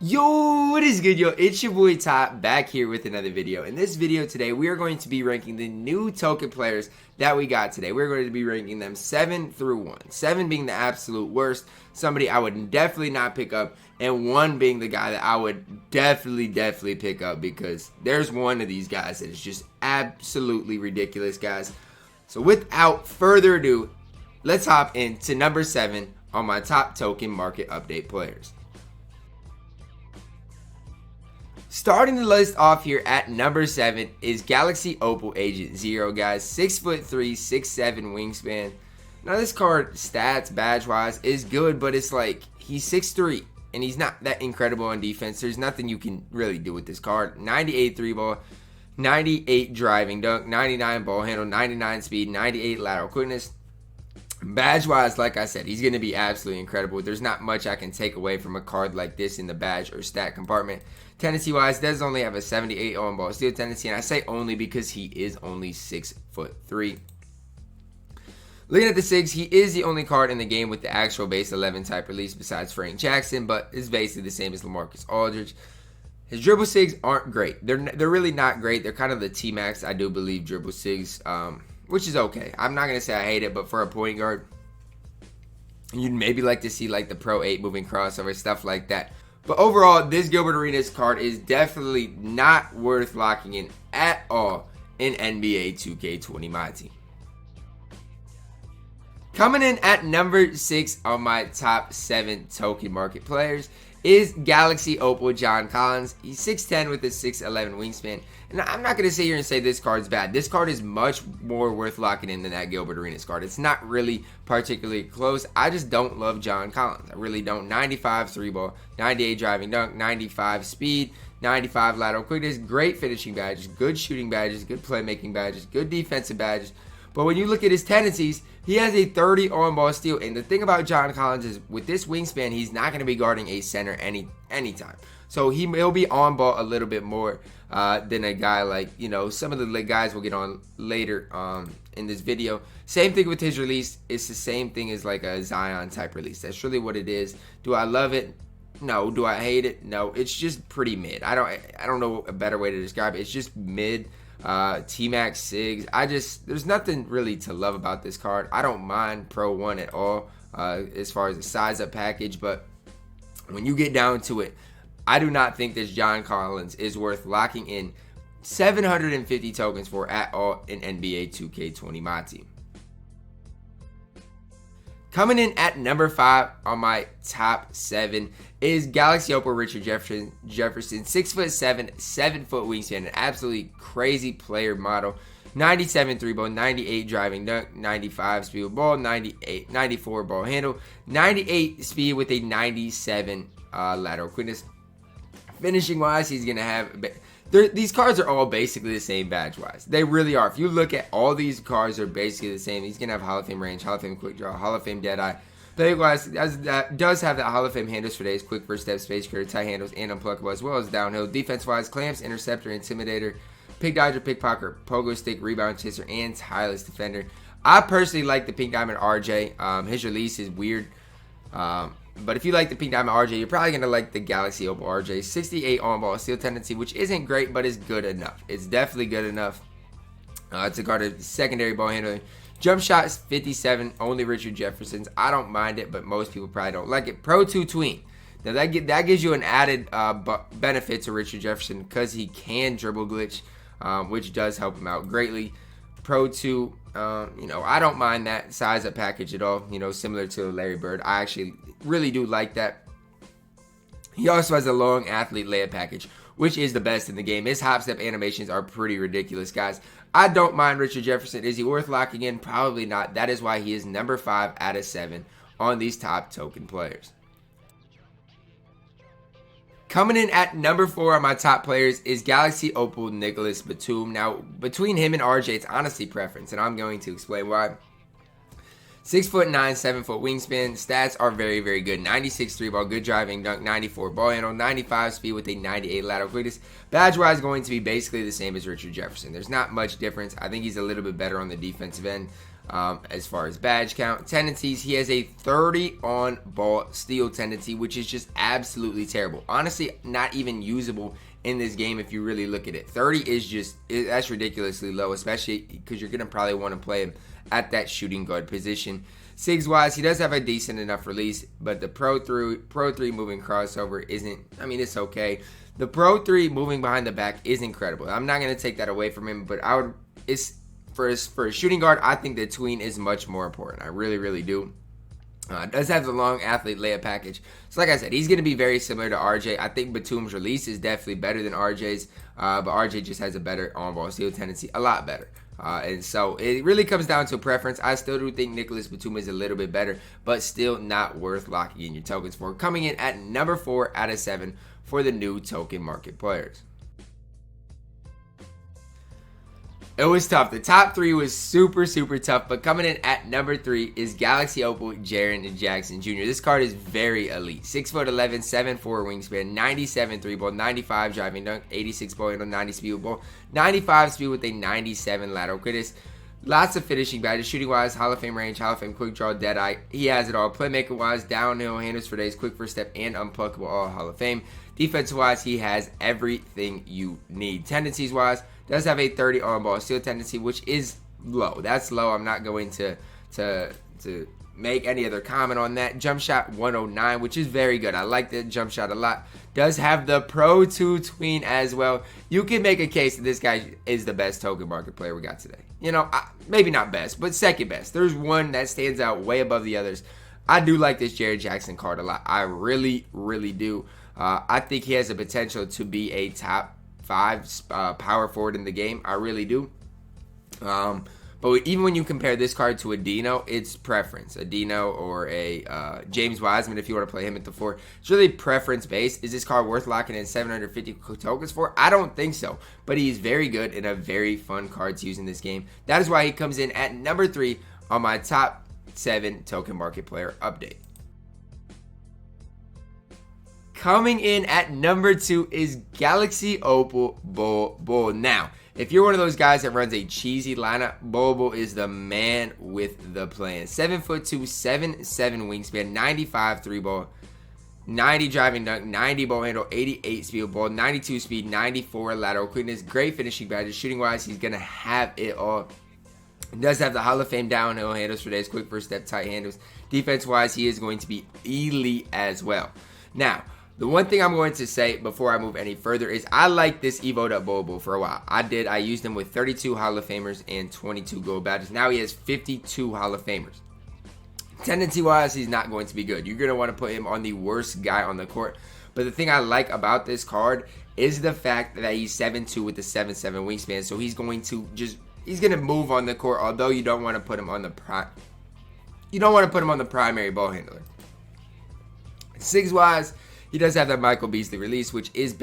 Yo, what is good, yo? It's your boy Top back here with another video. In this video today, we are going to be ranking the new token players that we got today. We're going to be ranking them 7 through 1. 7 being the absolute worst, somebody I would definitely not pick up, and 1 being the guy that I would definitely pick up, because there's one of these guys that is just absolutely ridiculous, guys. So without further ado, let's hop into number 7 on my top token market update players. Starting the list off here at number 7 is Galaxy Opal Agent 0, guys. 6'3", 6'7" wingspan. Now this card, stats, badge-wise, is good, but it's like, he's 6'3", and he's not that incredible on defense. There's nothing you can really do with this card. 98 3 ball, 98 driving dunk, 99 ball handle, 99 speed, 98 lateral quickness. Badge-wise, like I said, he's going to be absolutely incredible. There's not much I can take away from a card like this in the badge or stat compartment. Tendency-wise, does only have a 78 on-ball steal tendency, and I say only because he is only 6'3". Looking at the 6, he is the only card in the game with the actual base 11 type release besides Frank Jackson, but is basically the same as LaMarcus Aldridge. His dribble sigs aren't great. They're really not great. They're kind of the T-Max, I do believe, dribble sigs, which is okay. I'm not going to say I hate it, but for a point guard, you'd maybe like to see like the Pro 8 moving crossover, stuff like that. But overall, this Gilbert Arenas card is definitely not worth locking in at all in NBA 2K20 Myteam. Coming in at number 6 on my top 7 token market players is Galaxy Opal John Collins. He's 6'10 with a 6'11 wingspan. And I'm not going to sit here and say this card's bad. This card is much more worth locking in than that Gilbert Arenas card. It's not really particularly close. I just don't love John Collins. I really don't. 95 3 ball, 98 driving dunk, 95 speed, 95 lateral quickness. Great finishing badges, good shooting badges, good playmaking badges, good defensive badges. But when you look at his tendencies, he has a 30 on-ball steal. And the thing about John Collins is with this wingspan, he's not going to be guarding a center anytime. So he'll be on ball a little bit more than a guy like, you know, some of the guys we'll get on later in this video. Same thing with his release. It's the same thing as like a Zion type release. That's really what it is. Do I love it? No. Do I hate it? No. It's just pretty mid. I don't know a better way to describe it. It's just mid. T-Max Sigs. There's nothing really to love about this card. I don't mind Pro 1 at all as far as the size up package, but when you get down to it, I do not think this John Collins is worth locking in 750 tokens for at all in NBA 2K20 Myteam. Coming in at number 5 on my top 7 is Galaxy Opal Richard Jefferson. 6'7", 7-foot wingspan, an absolutely crazy player model. 97 3 ball, 98 driving dunk, 95 speed with ball, 94 ball handle, 98 speed with a 97 lateral quickness. Finishing wise, he's gonna have. These cards are all basically the same badge wise. They really are. If you look at all these cards, are basically the same. He's gonna have Hall of Fame range, Hall of Fame quick draw, Hall of Fame dead eye. Play wise, that does have that Hall of Fame handles for days, quick first step, space creator, tight handles, and unpluckable, as well as downhill. Defense wise, clamps, interceptor, intimidator, pick dodger, pickpocket, pogo stick, rebound chaser, and tireless defender. I personally like the Pink Diamond RJ. His release is weird. But if you like the Pink Diamond RJ, you're probably going to like the Galaxy Opal RJ. 68 on-ball steal tendency, which isn't great, but is good enough. It's definitely good enough to guard a secondary ball handler. Jump shot is 57, only Richard Jefferson's. I don't mind it, but most people probably don't like it. Pro 2 tween. Now that gives you an added benefit to Richard Jefferson because he can dribble glitch, which does help him out greatly. Pro 2, you know, I don't mind that size up package at all. You know, similar to Larry Bird. I actually really do like that. He also has a long athlete layup package, which is the best in the game. His hop step animations are pretty ridiculous, guys. I don't mind Richard Jefferson. Is he worth locking in? Probably not. That is why he is number 5 out of 7 on these top token players. Coming in at number 4 on my top players is Galaxy Opal Nicolas Batum. Now, between him and RJ, it's honestly preference, and I'm going to explain why. 6'9", 7-foot wingspan. Stats are very, very good. 96 3 ball, good driving dunk, 94 ball handle, 95 speed with a 98 lateral quickness. Badge-wise, going to be basically the same as Richard Jefferson. There's not much difference. I think he's a little bit better on the defensive end. As far as badge count, tendencies, he has a 30 on ball steal tendency, which is just absolutely terrible. Honestly, not even usable in this game if you really look at it. 30 is just, that's ridiculously low, especially because you're going to probably want to play him at that shooting guard position. Sigs wise, he does have a decent enough release, but the Pro 3 moving crossover isn't, I mean, it's okay. The Pro 3 moving behind the back is incredible. I'm not going to take that away from him, but for a shooting guard, I think the tween is much more important. I really, really do. Does have the long athlete layup package. So like I said, he's going to be very similar to RJ. I think Batum's release is definitely better than RJ's, but RJ just has a better on-ball steal tendency, a lot better. And so it really comes down to preference. I still do think Nicolas Batum is a little bit better, but still not worth locking in your tokens for. Coming in at number 4 out of 7 for the new token market players. It was tough. The top 3 was super, super tough, but coming in at number 3 is Galaxy Opal Jaren Jackson Jr. This card is very elite. 6'11", 7'4" wingspan, 97 3 ball, 95 driving dunk, 86 ball handle, 90 speed with ball, 95 speed with a 97 lateral quickness. Lots of finishing badges. Shooting wise, Hall of Fame range, Hall of Fame quick draw, dead eye. He has it all. Playmaker wise, downhill, handles for days, quick first step, and unpluckable, all Hall of Fame. Defense wise, he has everything you need. Tendencies wise, does have a 30 on-ball steal tendency, which is low. That's low. I'm not going to make any other comment on that. Jump shot 109, which is very good. I like the jump shot a lot. Does have the Pro 2 tween as well. You can make a case that this guy is the best token market player we got today. You know, maybe not best, but second best. There's one that stands out way above the others. I do like this Jaren Jackson card a lot. I really, really do. I think he has the potential to be a top 5 power forward in the game. I really do. But even when you compare this card to a Dino, it's preference. A Dino or a James Wiseman, if you want to play him at the 4. It's really preference based. Is this card worth locking in 750 tokens for? I don't think so. But he's very good and a very fun card to use in this game. That is why he comes in at number 3 on my top 7 token market player update. Coming in at number 2 is Galaxy Opal Bobo. Now, if you're one of those guys that runs a cheesy lineup, Bobo is the man with the plan. 7'2", 7'7" wingspan, 95 3 ball, 90 driving dunk, 90 ball handle, 88 speed ball, 92 speed, 94 lateral quickness, great finishing badges. Shooting wise, he's gonna have it all. He does have the Hall of Fame downhill handles for days, quick first step, tight handles. Defense wise, he is going to be elite as well. Now, the one thing I'm going to say before I move any further is I like this Evo'd up Bobo for a while. I used him with 32 Hall of Famers and 22 gold badges. Now he has 52 Hall of Famers. Tendency-wise, he's not going to be good. You're going to want to put him on the worst guy on the court. But the thing I like about this card is the fact that he's 7'2" with the 7'7" wingspan. So he's going to move on the court, although you don't want to put him on the primary ball handler. Sigs-wise, he does have that Michael Beasley release, which is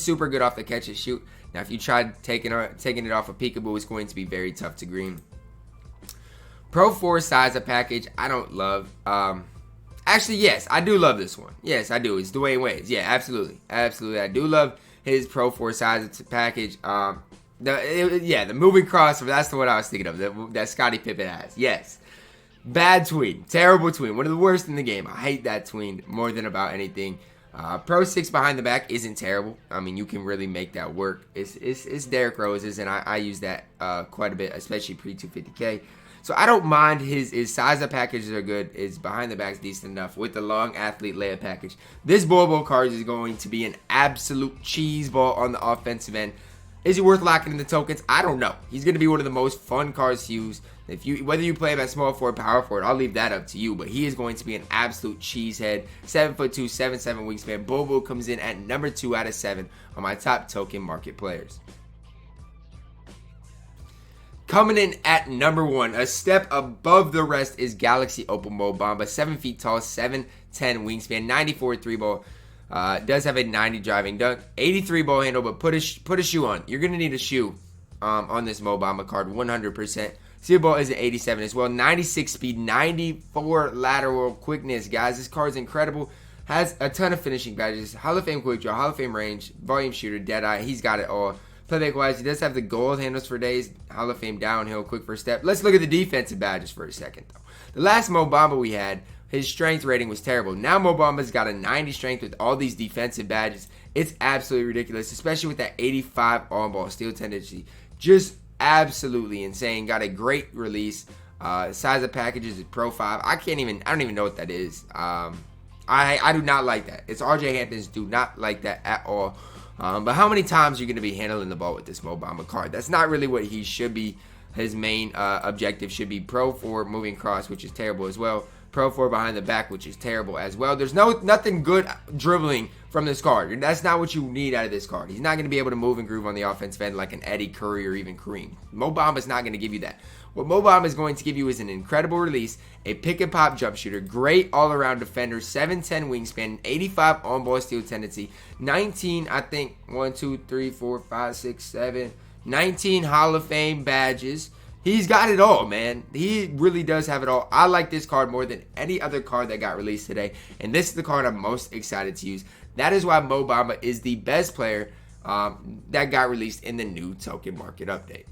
super good off the catch and shoot. Now, if you tried taking it off of Peekaboo, it's going to be very tough to green. Pro 4 size of package, I don't love. Actually, yes, I do love this one. Yes, I do. It's Dwayne Wade's. Yeah, absolutely. Absolutely. I do love his Pro 4 size of package. The moving crossover, that's the one I was thinking of, that Scottie Pippen has. Yes. Bad tween. Terrible tween. One of the worst in the game. I hate that tween more than about anything. Pro 6 behind the back isn't terrible. I mean, you can really make that work. It's Derrick Rose's, and I use that quite a bit, especially pre-250K. So I don't mind his size of packages are good. His behind the back's decent enough with the long athlete layup package. This Bobo card is going to be an absolute cheese ball on the offensive end. Is he worth locking in the tokens? I don't know. He's going to be one of the most fun cards to use. Whether you play him at small forward, power forward, I'll leave that up to you. But he is going to be an absolute cheesehead. 7'2", 7'7" wingspan. Bobo comes in at number 2 out of 7 on my top token market players. Coming in at number 1, a step above the rest, is Galaxy Opal Bamba. 7 feet tall, 7'10" wingspan, 94 3 ball. Does have a 90 driving dunk, 83 ball handle, but put a shoe on. You're going to need a shoe on this Bamba card, 100%. Steal ball is an 87 as well. 96 speed, 94 lateral quickness. Guys, this card's incredible. Has a ton of finishing badges. Hall of Fame quick draw, Hall of Fame range, volume shooter, dead eye. He's got it all. Playback wise, he does have the gold handles for days, Hall of Fame downhill, quick first step. Let's look at the defensive badges for a second though. The last Mo Bamba we had, his strength rating was terrible. Now Mo Bamba's got a 90 strength with all these defensive badges. It's absolutely ridiculous, especially with that 85 on-ball steal tendency. Just absolutely insane. Got a great release. Size of packages is Pro 5. I don't even know what that is. I do not like that. It's RJ Hamptons, do not like that at all. But how many times are you going to be handling the ball with this Mo Bamba card? That's not really what he should be. His main objective should be Pro 4 moving cross, which is terrible as well. Pro 4 behind the back, which is terrible as well. There's nothing good dribbling from this card. That's not what you need out of this card. He's not going to be able to move and groove on the offensive end like an Eddie Curry or even Kareem. Mo Bamba is not going to give you that. What Mo Bamba is going to give you is an incredible release, a pick and pop jump shooter, great all-around defender, 7'10 wingspan, 85 on-ball steal tendency, 19, I think, 1, 2, 3, 4, 5, 6, 7, 19 Hall of Fame badges. He's got it all, man. He really does have it all. I like this card more than any other card that got released today, and this is the card I'm most excited to use. That is why Mo Bamba is the best player that got released in the new token market update.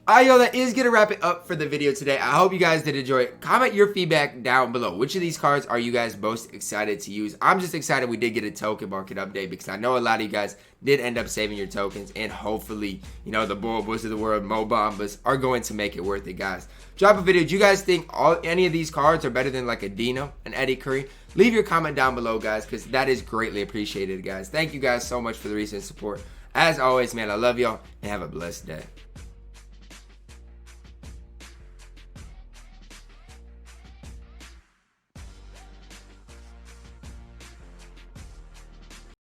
Alright, y'all, that is going to wrap it up for the video today. I hope you guys did enjoy it. Comment your feedback down below. Which of these cards are you guys most excited to use? I'm just excited we did get a token market update because I know a lot of you guys did end up saving your tokens, and hopefully, you know, the Bobos of the world, Mo Bambas, are going to make it worth it, guys. Drop a video. Do you guys think any of these cards are better than like a Dino, an Eddie Curry? Leave your comment down below, guys, because that is greatly appreciated, guys. Thank you guys so much for the recent support. As always, man, I love y'all, and have a blessed day.